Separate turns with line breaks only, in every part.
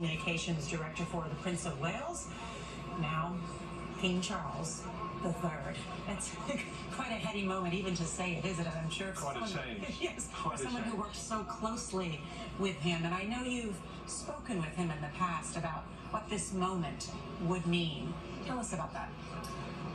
Communications Director for the Prince of Wales, now King Charles III. That's quite a heady moment even to say it, isn't it? I'm sure
quite a change.
Yes,
quite
for someone who worked so closely with him. And I know you've spoken with him in the past about what this moment would mean. Tell us about that.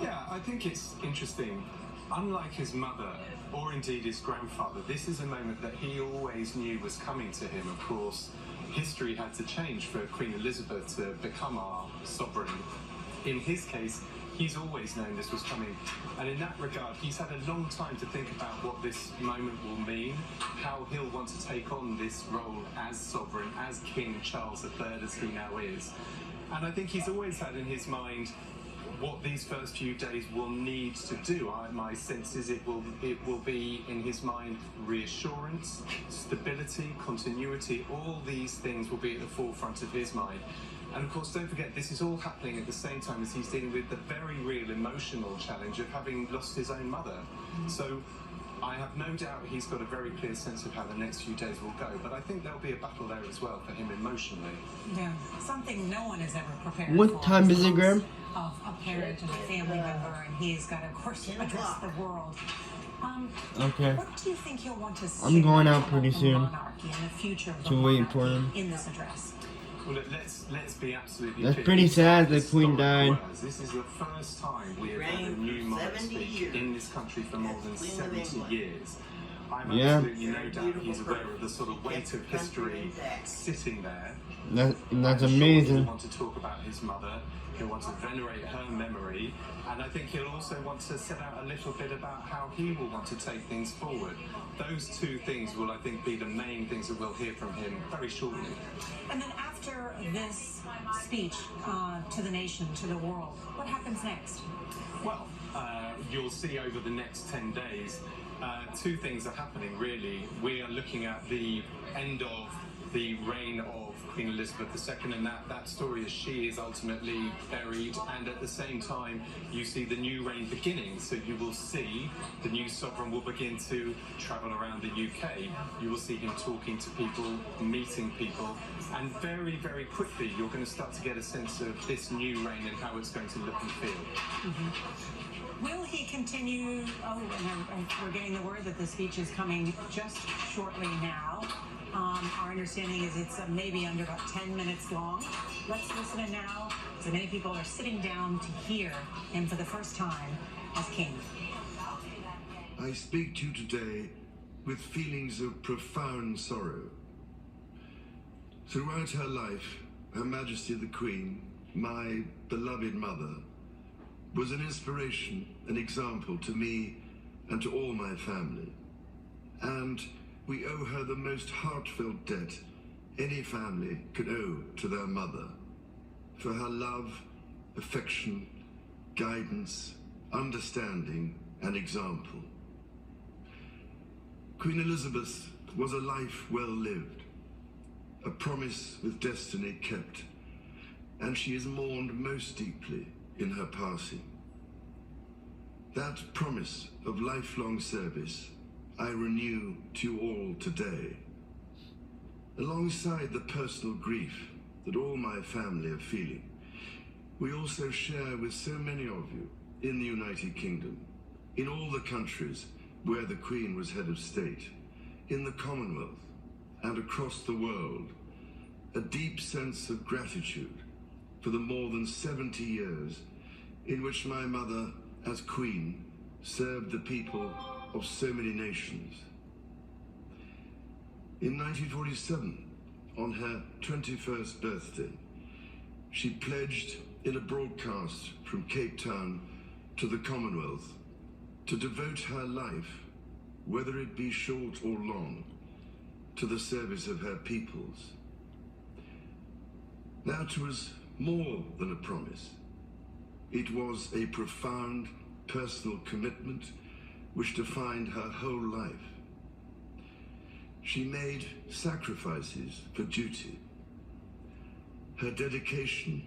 Yeah, I think it's interesting. Unlike his mother, or indeed his grandfather, this is a moment that he always knew was coming to him. Of course, history had to change for Queen Elizabeth to become our sovereign. In his case, he's always known this was coming. And in that regard, he's had a long time to think about what this moment will mean, how he'll want to take on this role as sovereign, as King Charles III, as he now is. And I think he's always had in his mind what these first few days will need to do. My sense is it will be in his mind reassurance, stability, continuity. All these things will be at the forefront of his mind. And of course, don't forget, this is all happening at the same time as he's dealing with the very real emotional challenge of having lost his own mother. So I have no doubt he's got a very clear sense of how the next few days will go, but I think there'll be a battle there as well for him emotionally.
Yeah, something no one has ever prepared
What
for.
time is it, Graham?
Of a parent and a family member, and he's got to, of course, address the world.
Okay.
What do you think he'll want to say
I'm going out
about
pretty
the
soon.
monarchy and the future of the
To wait
monarchy
for him.
in this address?
Well, let's be absolutely
That's
clear.
pretty sad the
This
Queen
historic
died.
words. This is the first time we have had a new monarch speak in this country for more than 70 years. I'm absolutely no doubt he's aware of the sort of weight of history sitting there.
That's
I'm sure
amazing.
he'll want to talk about his mother, he'll want to venerate her memory, and I think he'll also want to set out a little bit about how he will want to take things forward. Those two things will, I think, be the main things that we'll hear from him very shortly.
And then after this speech to the nation, to the world, what happens next?
Well, you'll see over the next 10 days, two things are happening, really. We are looking at the end of the reign of Queen Elizabeth II, and that story as she is ultimately buried, and at the same time you see the new reign beginning. So you will see the new sovereign will begin to travel around the UK. You will see him talking to people, meeting people, and very, very quickly you're going to start to get a sense of this new reign and how it's going to look and feel.
Will he continue? Oh, and we're getting the word that the speech is coming just shortly now. Our understanding is it's maybe under about 10 minutes long. Let's listen in now. So many people are sitting down to hear him for the first time as king.
I speak to you today with feelings of profound sorrow. Throughout her life, Her Majesty the Queen, my beloved mother, was an inspiration, an example to me and to all my family. And we owe her the most heartfelt debt any family can owe to their mother, for her love, affection, guidance, understanding, and example. Queen Elizabeth was a life well lived, a promise with destiny kept, and she is mourned most deeply in her passing. That promise of lifelong service I renew to you all today. Alongside the personal grief that all my family are feeling, we also share with so many of you in the United Kingdom, in all the countries where the Queen was head of state, in the Commonwealth and across the world, a deep sense of gratitude for the more than 70 years in which my mother, as Queen, served the people of so many nations. In 1947, on her 21st birthday, she pledged in a broadcast from Cape Town to the Commonwealth to devote her life, whether it be short or long, to the service of her peoples. That was more than a promise. It was a profound personal commitment which defined her whole life. She made sacrifices for duty. Her dedication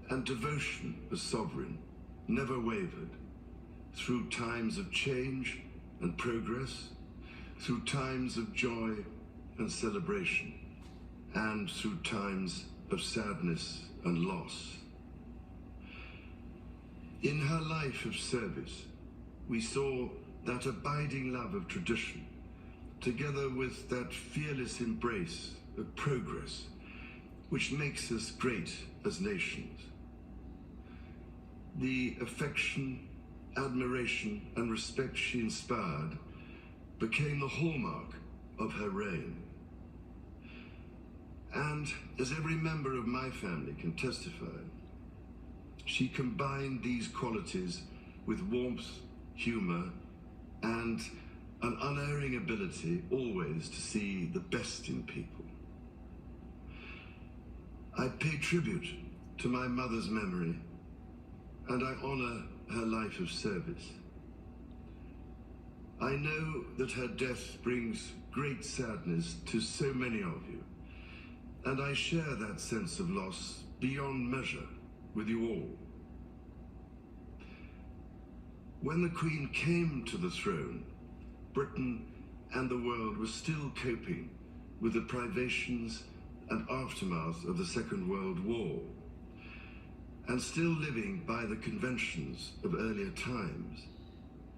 and devotion as sovereign never wavered, through times of change and progress, through times of joy and celebration, and through times of sadness and loss. In her life of service, we saw that abiding love of tradition, together with that fearless embrace of progress, which makes us great as nations. The affection, admiration, and respect she inspired became the hallmark of her reign. And as every member of my family can testify, she combined these qualities with warmth, humor, and an unerring ability always to see the best in people. I pay tribute to my mother's memory, and I honor her life of service. I know that her death brings great sadness to so many of you, and I share that sense of loss beyond measure with you all. When the Queen came to the throne, Britain and the world were still coping with the privations and aftermath of the Second World War, and still living by the conventions of earlier times.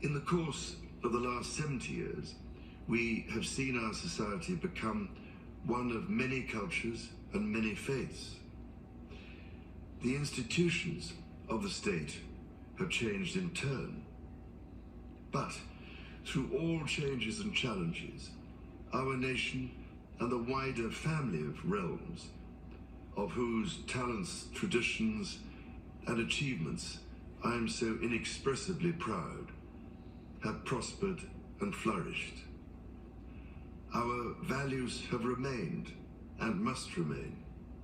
In the course of the last 70 years, we have seen our society become one of many cultures and many faiths. The institutions of the state have changed in turn. But through all changes and challenges, our nation and the wider family of realms, of whose talents, traditions, and achievements I am so inexpressibly proud, have prospered and flourished. Our values have remained and must remain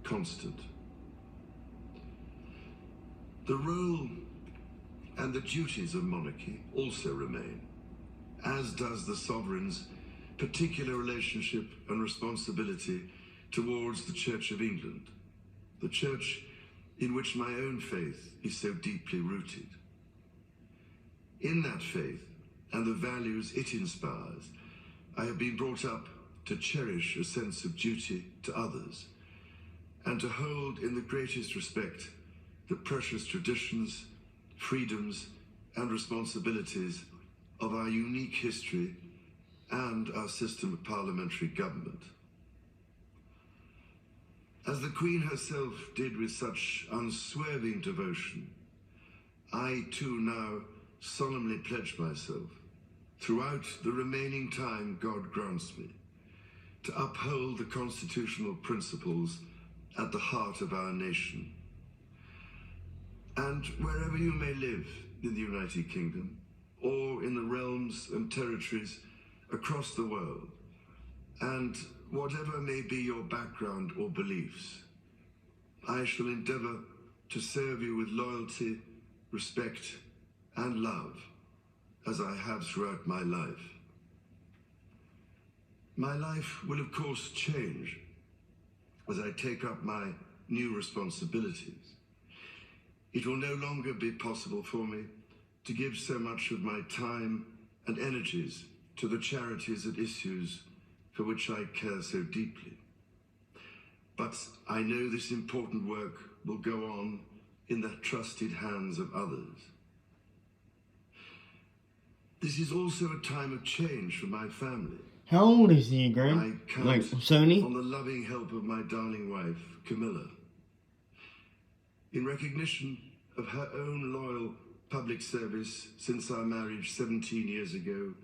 constant. The role and the duties of monarchy also remain, as does the sovereign's particular relationship and responsibility towards the Church of England, the church in which my own faith is so deeply rooted. In that faith and the values it inspires, I have been brought up to cherish a sense of duty to others and to hold in the greatest respect the precious traditions, freedoms, and responsibilities of our unique history and our system of parliamentary government. As the Queen herself did with such unswerving devotion, I too now solemnly pledge myself, throughout the remaining time God grants me, to uphold the constitutional principles at the heart of our nation. And wherever you may live in the United Kingdom, or in the realms and territories across the world, and whatever may be your background or beliefs, I shall endeavor to serve you with loyalty, respect, and love, as I have throughout my life. My life will, of course, change as I take up my new responsibilities. It will no longer be possible for me to give so much of my time and energies to the charities and issues for which I care so deeply. But I know this important work will go on in the trusted hands of others. This is also a time of change for my family.
How old is he, Graham?
I count
Like Sony?
on the loving help of my darling wife, Camilla. In recognition of her own loyal public service since our marriage 17 years ago,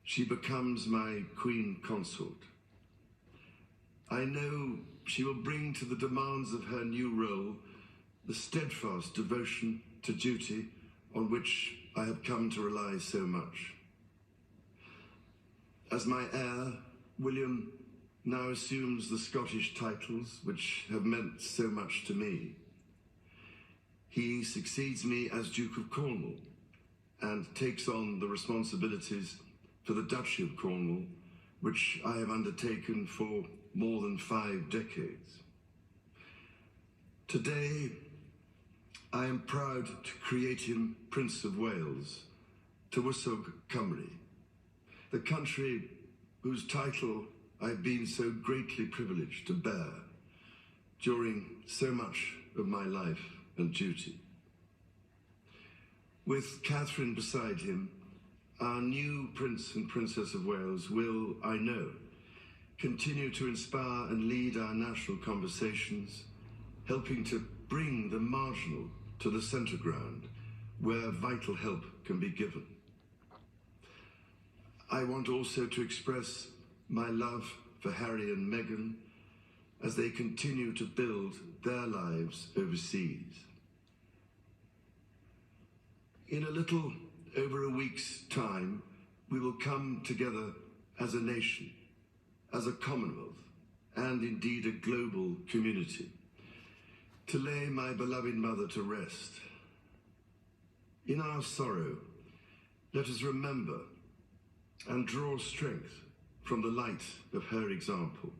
she becomes my Queen Consort. I know she will bring to the demands of her new role the steadfast devotion to duty on which I have come to rely so much. As my heir, William now assumes the Scottish titles which have meant so much to me. He succeeds me as Duke of Cornwall and takes on the responsibilities for the Duchy of Cornwall, which I have undertaken for more than 5 decades. Today, I am proud to create him Prince of Wales, Tywysog Cymru, the country whose title I've been so greatly privileged to bear, during so much of my life and duty. With Catherine beside him, our new Prince and Princess of Wales will, I know, continue to inspire and lead our national conversations, helping to bring the marginal to the centre ground where vital help can be given. I want also to express my love for Harry and Meghan as they continue to build their lives overseas. In a little over a week's time, we will come together as a nation, as a Commonwealth, and indeed a global community, to lay my beloved mother to rest. In our sorrow, let us remember and draw strength from the light of her example.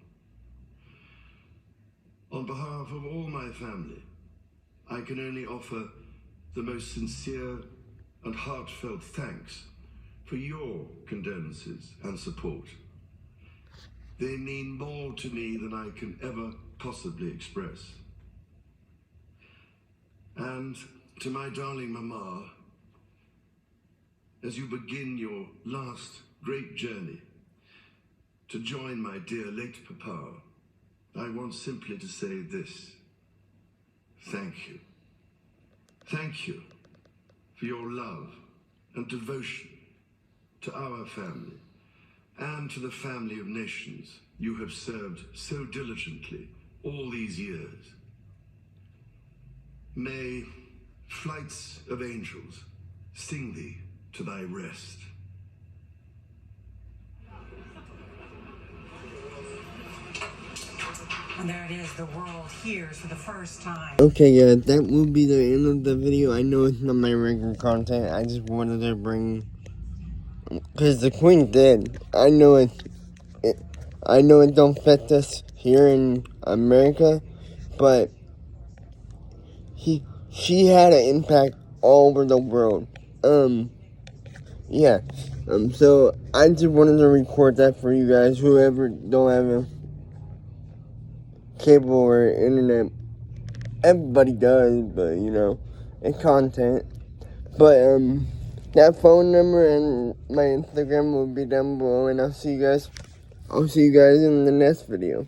On behalf of all my family, I can only offer the most sincere and heartfelt thanks for your condolences and support. They mean more to me than I can ever possibly express. And to my darling Mama, as you begin your last great journey to join my dear late Papa, I want simply to say this: thank you. Thank you for your love and devotion to our family and to the family of nations you have served so diligently all these years. May flights of angels sing thee to thy rest.
And there it is, the world hears for the first time.
Okay, yeah, that will be the end of the video. I know it's not my regular content. I just wanted to bring, because the Queen did. I know it don't affect us here in America, but she had an impact all over the world. Yeah. So I just wanted to record that for you guys, whoever don't have a cable or internet. Everybody does, but you know, and content. But that phone number and my Instagram will be down below, and I'll see you guys in the next video.